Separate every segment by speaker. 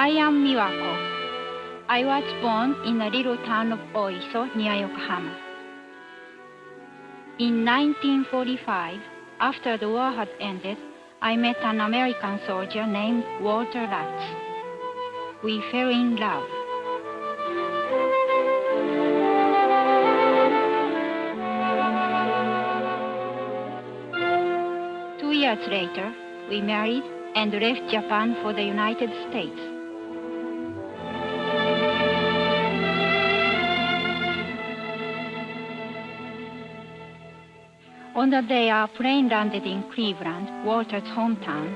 Speaker 1: I am Miwako. I was born in a little town of Oiso near Yokohama. In 1945, after the war had ended, I met an American soldier named Walter Lutz. We fell in love. Two years later, we married and left Japan for the United States. On the day our plane landed in Cleveland, Walter's hometown,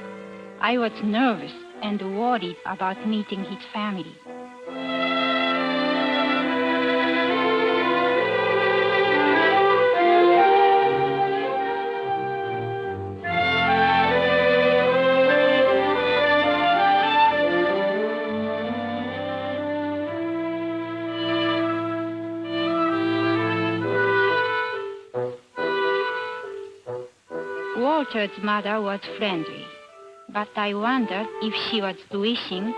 Speaker 1: I was nervous and worried about meeting his family. Walter's mother was friendly, but I wondered if she was wishing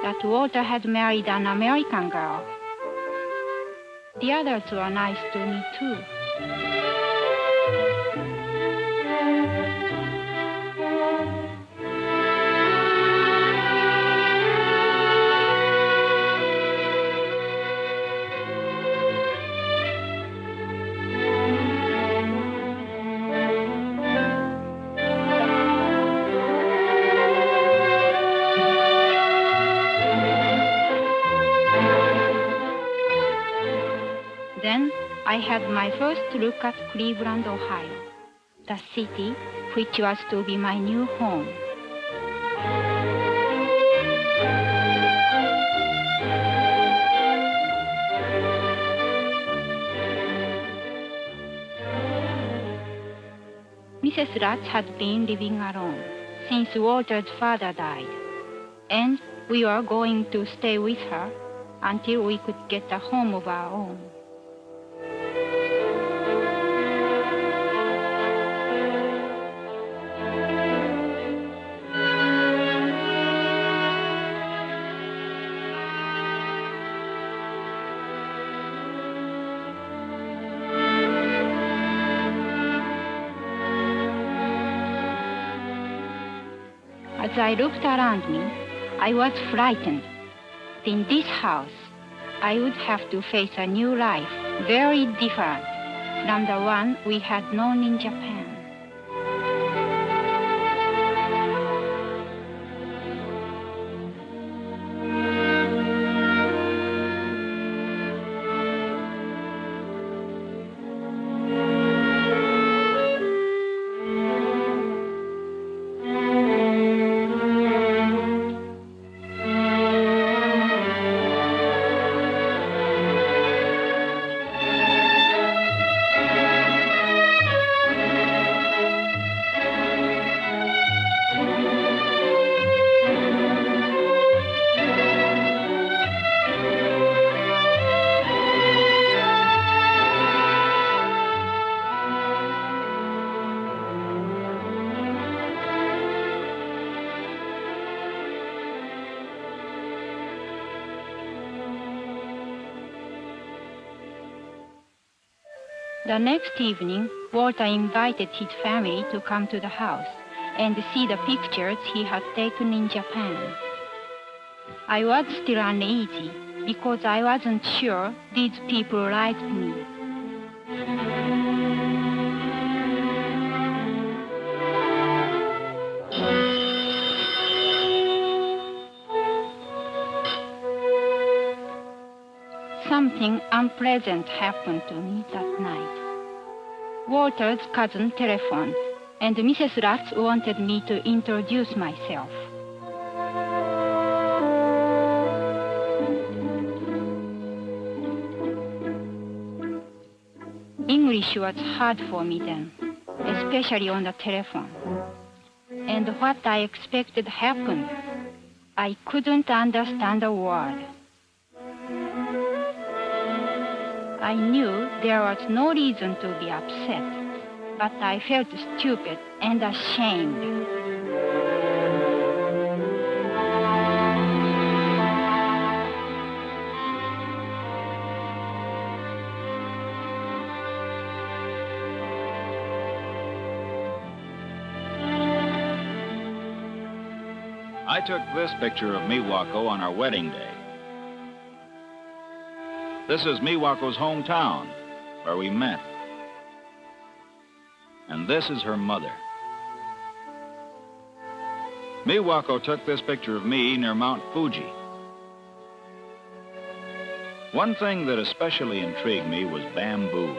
Speaker 1: that Walter had married an American girl. The others were nice to me, too. Then I had my first look at Cleveland, Ohio, the city which was to be my new home. Mrs. Lutz had been living alone since Walter's father died, and we were going to stay with her until we could get a home of our own. As I looked around me, I was frightened. In this house, I would have to face a new life, very different from the one we had known in Japan. The next evening, Walter invited his family to come to the house and see the pictures he had taken in Japan. I was still uneasy because I wasn't sure these people liked me. Something unpleasant happened to me that night. Walter's cousin telephoned, and Mrs. Lutz wanted me to introduce myself. English was hard for me then, especially on the telephone. And what I expected happened. I couldn't understand a word. I knew there was no reason to be upset, but I felt stupid and ashamed.
Speaker 2: I took this picture of Miwako on our wedding day. This is Miwako's hometown, where we met. And this is her mother. Miwako took this picture of me near Mount Fuji. One thing that especially intrigued me was bamboo.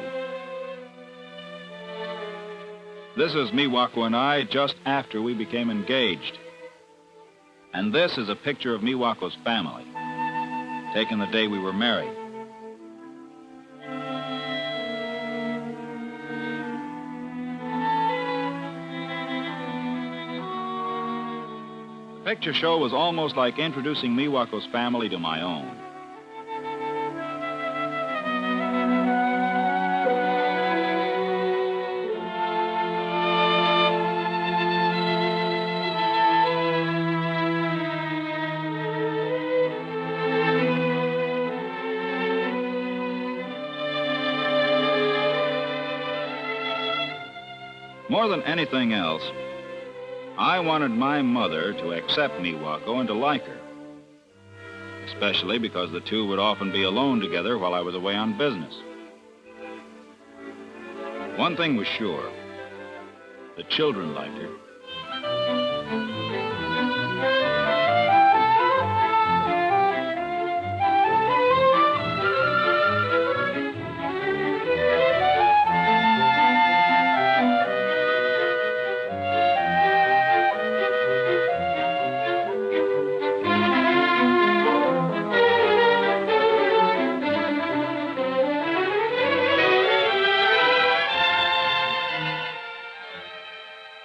Speaker 2: This is Miwako and I just after we became engaged. And this is a picture of Miwako's family, taken the day we were married. The picture show was almost like introducing Miwako's family to my own. More than anything else, I wanted my mother to accept Miwako and to like her, especially because the two would often be alone together while I was away on business. One thing was sure, the children liked her.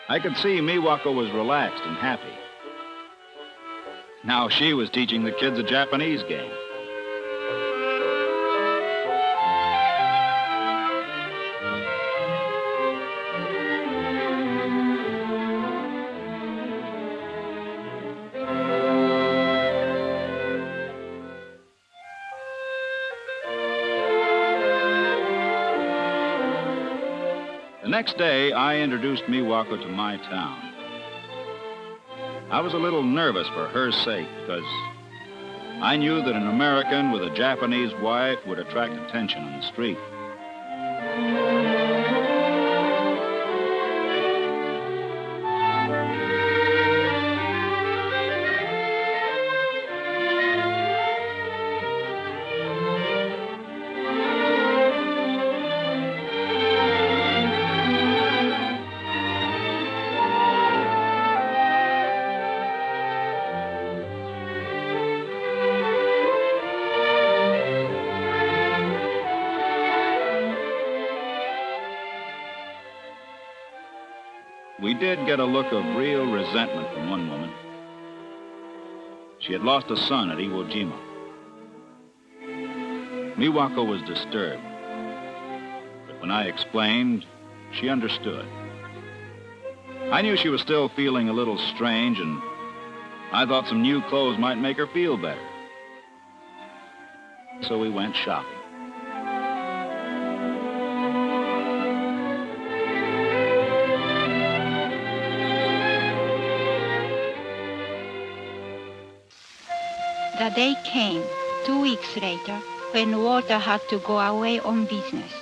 Speaker 2: I could see Miwako was relaxed and happy. Now she was teaching the kids a Japanese game. The next day, I introduced Miwako to my town. I was a little nervous for her sake because I knew that an American with a Japanese wife would attract attention on the street. We did get a look of real resentment from one woman. She had lost a son at Iwo Jima. Miwako was disturbed, but when I explained, she understood. I knew she was still feeling a little strange, and I thought some new clothes might make her feel better. So we went shopping.
Speaker 1: The day came, 2 weeks later, when Walter had to go away on business.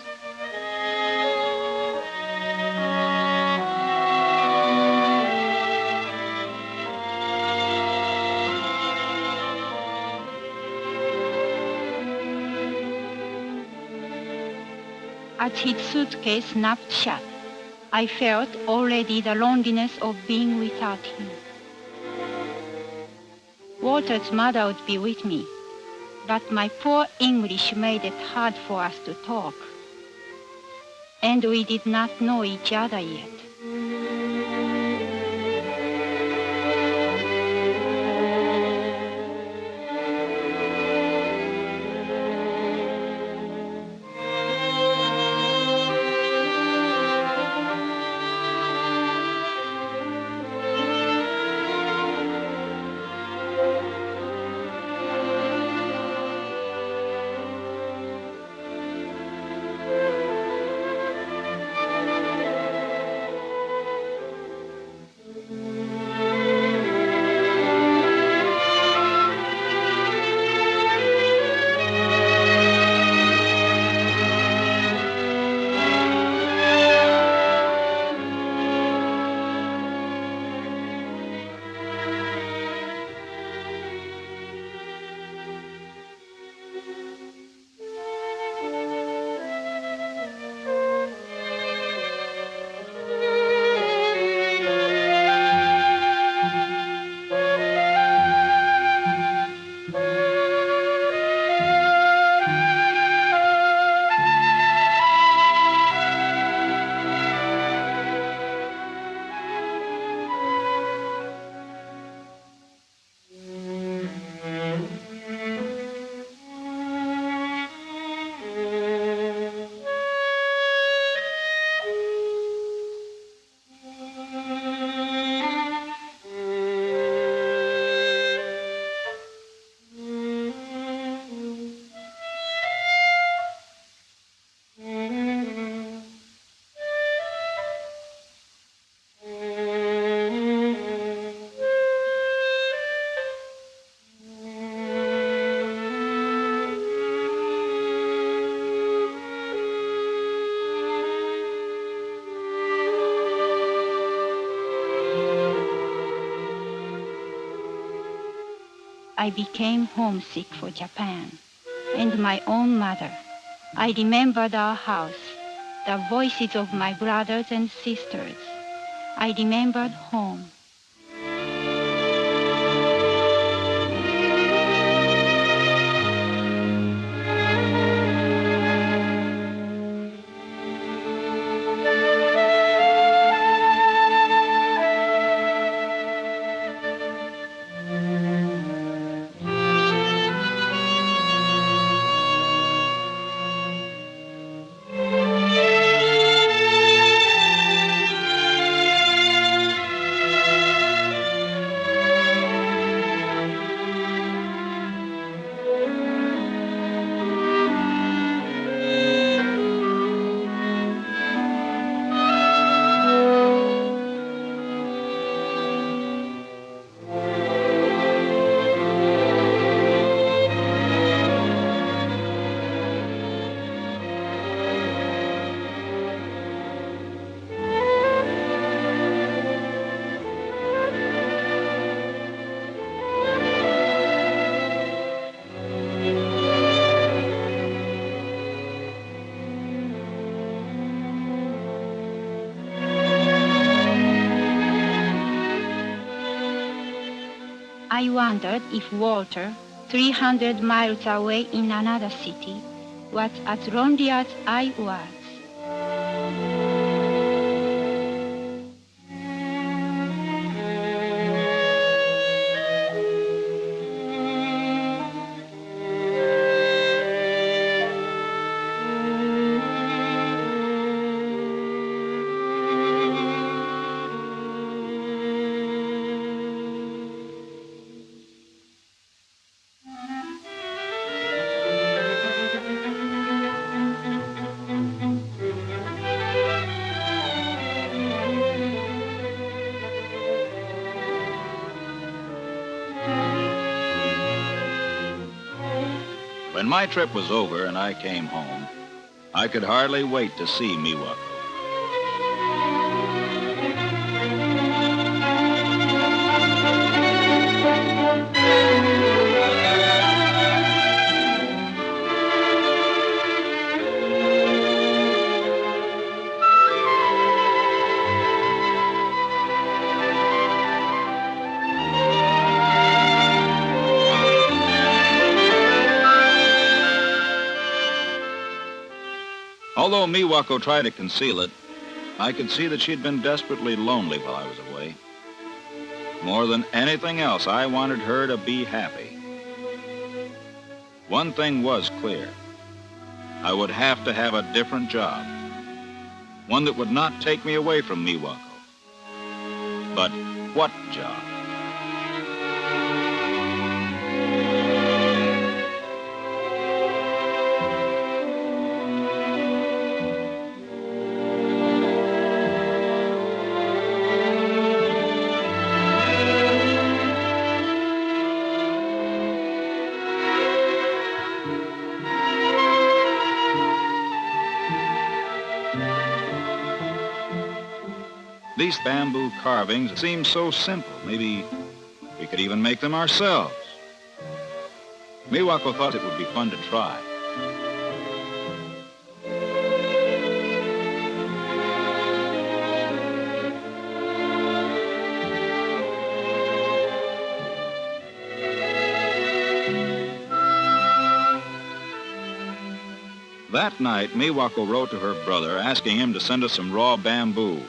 Speaker 1: As his suitcase snapped shut, I felt already the loneliness of being without him. Walter's mother would be with me, but my poor English made it hard for us to talk. And we did not know each other yet. I became homesick for Japan and my own mother. I remembered our house, the voices of my brothers and sisters. I remembered home. I wondered if Walter, 300 miles away in another city, was as lonely as I was.
Speaker 2: When my trip was over and I came home, I could hardly wait to see Miwako. Although Miwako tried to conceal it, I could see that she'd been desperately lonely while I was away. More than anything else, I wanted her to be happy. One thing was clear. I would have to have a different job. One that would not take me away from Miwako. But what job? These bamboo carvings seem so simple. Maybe we could even make them ourselves. Miwako thought it would be fun to try. That night, Miwako wrote to her brother asking him to send us some raw bamboo.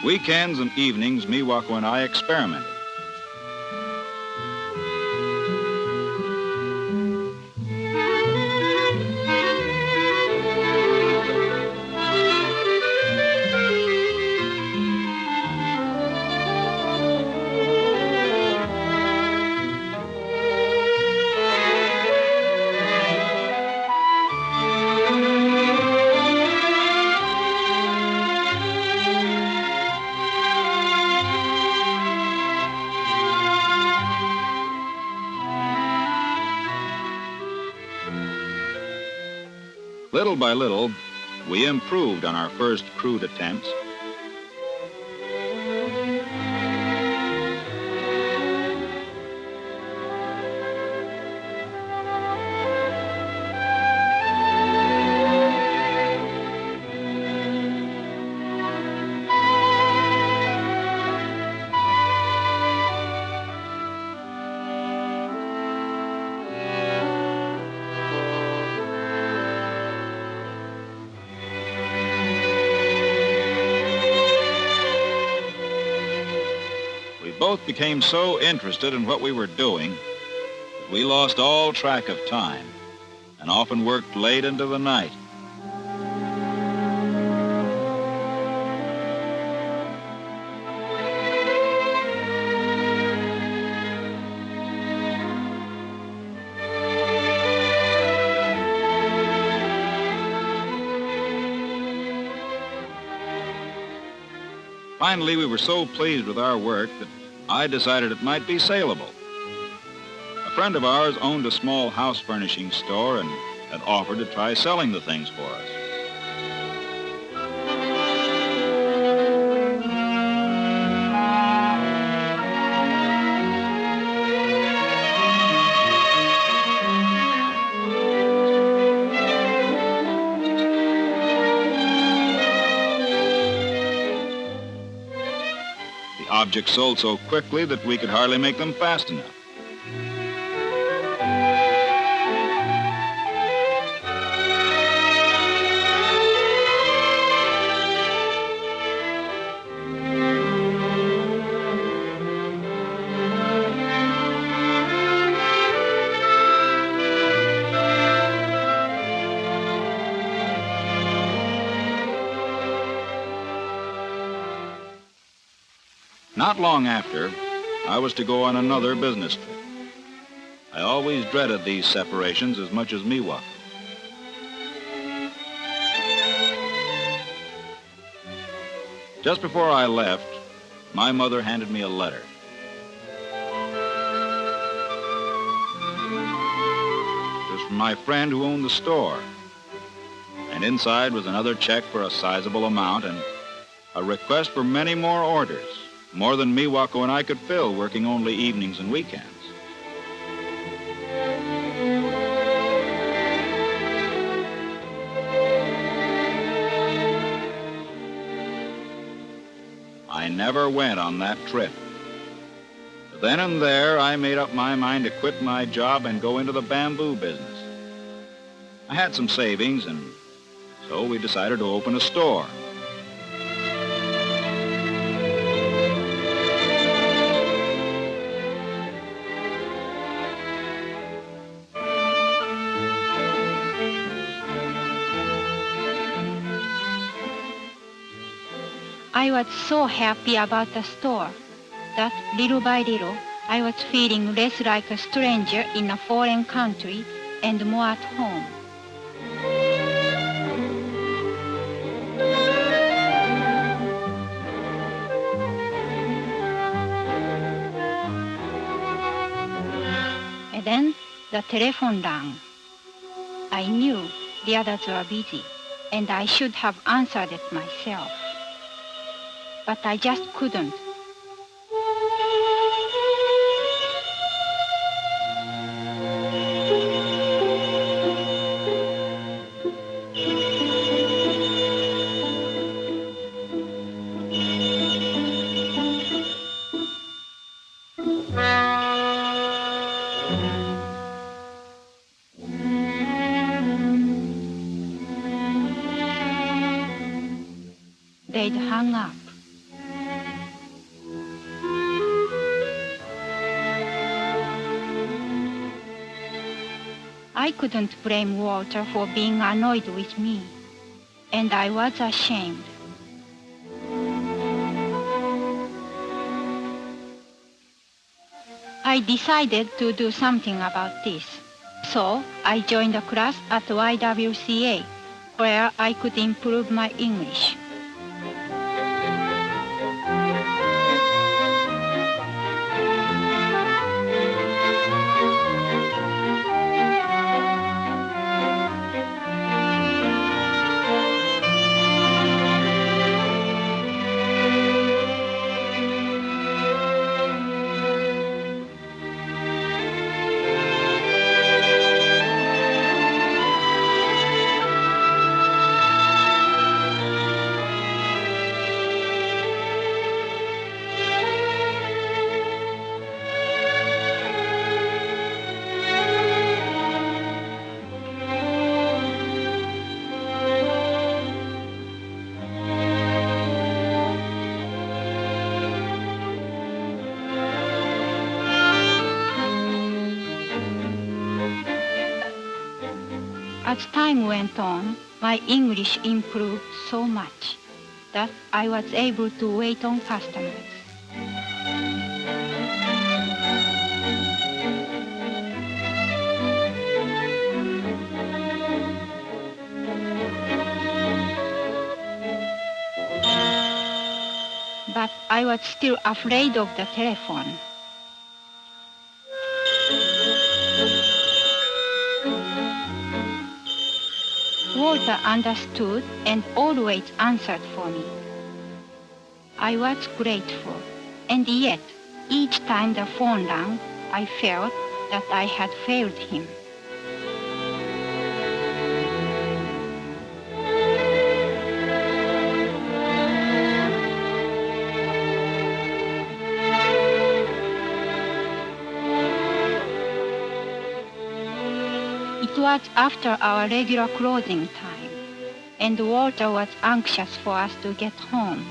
Speaker 2: Weekends and evenings, Miwako and I experimented. Little by little, we improved on our first crude attempts. Both became so interested in what we were doing that we lost all track of time and often worked late into the night. Finally, we were so pleased with our work that I decided it might be saleable. A friend of ours owned a small house furnishing store and had offered to try selling the things for us. Objects sold so quickly that we could hardly make them fast enough. Not long after, I was to go on another business trip. I always dreaded these separations as much as Miwako. Just before I left, my mother handed me a letter. It was from my friend who owned the store. And inside was another check for a sizable amount and a request for many more orders. More than Miwako and I could fill, working only evenings and weekends. I never went on that trip. But then and there, I made up my mind to quit my job and go into the bamboo business. I had some savings, and so we decided to open a store.
Speaker 1: I was so happy about the store that little by little I was feeling less like a stranger in a foreign country and more at home. And then the telephone rang. I knew the others were busy and I should have answered it myself. But I just couldn't. They'd hung up. I couldn't blame Walter for being annoyed with me, and I was ashamed. I decided to do something about this, so I joined a class at YWCA, where I could improve my English. As time went on, my English improved so much that I was able to wait on customers. But I was still afraid of the telephone. Walter understood and always answered for me. I was grateful, and yet, each time the phone rang, I felt that I had failed him. It was after our regular closing time, and Walter was anxious for us to get home.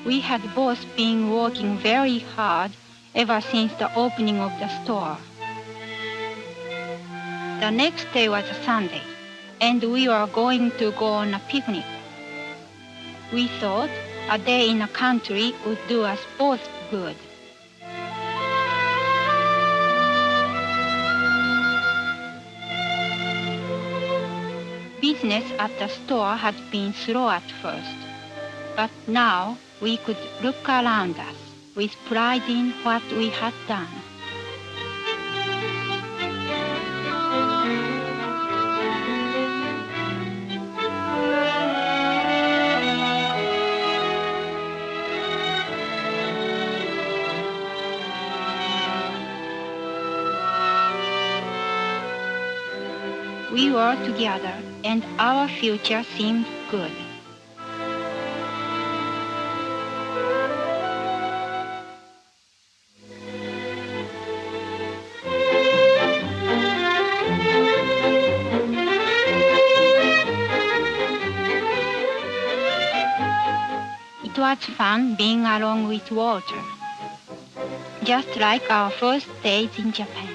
Speaker 1: We had both been working very hard ever since the opening of the store. The next day was a Sunday, and we were going to go on a picnic. We thought a day in the country would do us both good. Business at the store had been slow at first, but now we could look around us with pride in what we had done. We were together, and our future seemed good. It was fun being along with Walter, just like our first days in Japan.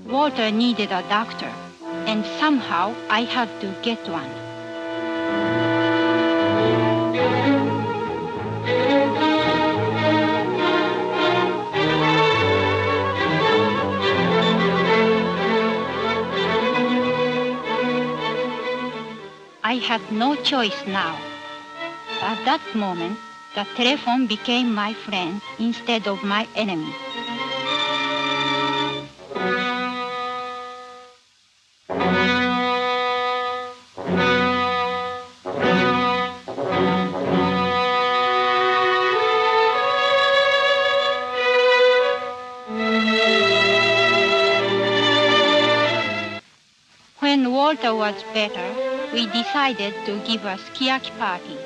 Speaker 1: Walter needed a doctor, and somehow I had to get one. I had no choice now. At that moment, the telephone became my friend instead of my enemy. When Walter was better, we decided to give a sukiyaki party.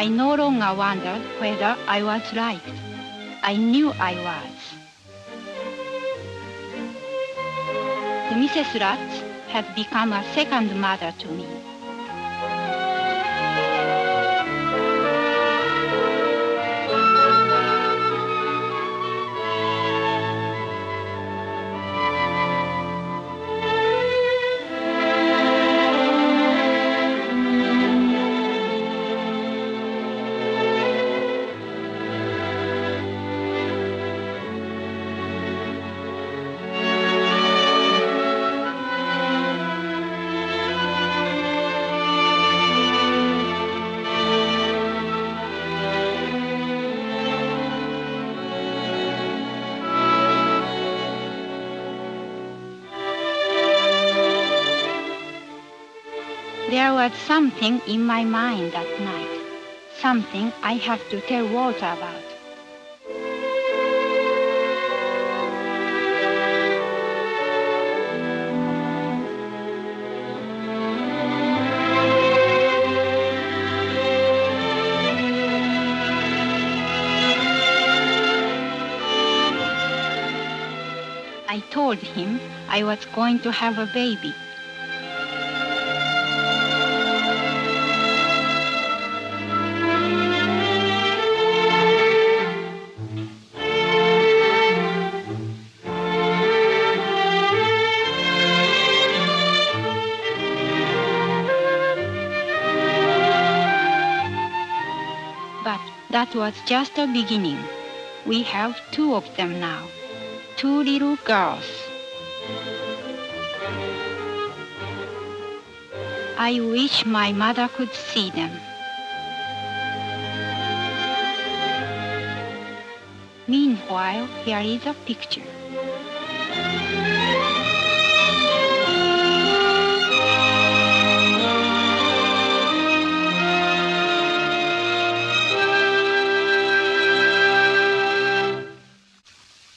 Speaker 1: I no longer wondered whether I was liked. I knew I was. The Mrs. Lutz had become a second mother to me. There was something in my mind that night, something I have to tell Walter about. I told him I was going to have a baby. But that was just a beginning. We have 2 of them now, 2 little girls. I wish my mother could see them. Meanwhile, here is a picture.